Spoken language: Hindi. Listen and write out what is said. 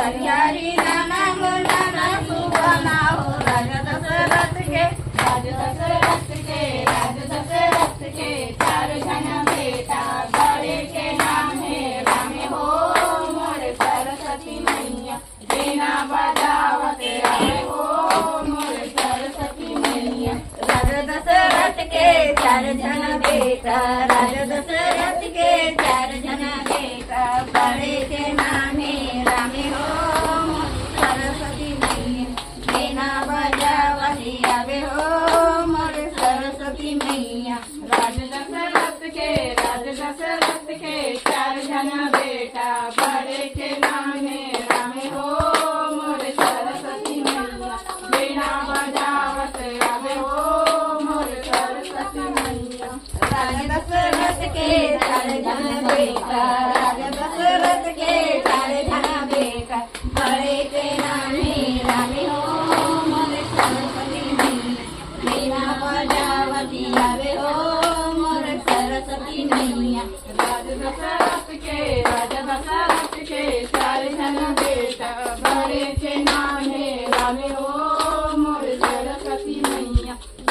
हरिहरी नाम नाना सुहाना हो राजा दशरथ के चार जन बेटा बड़े के नाम है राम हो मोर सरस्वती मैया बिना बजावत आवे हो मोर सरस्वती मैया राजा दशरथ के चार जन बेटा राजा दशरथ के चार जन बेटा बड़े के नाम है राम हो मोर सरस्वती मैया बिना बजावत आवे हो मोर सरस्वती मैया राजा दशरथ के चार जन बेटा बड़े के नाम है राम हो मोर सरस्वती मैया बिना बजावत आवे हो मोर सरस्वती मैया राजा दशरथ के चार जन बेटा राजा दशरथ के चार जन बेटा बड़े के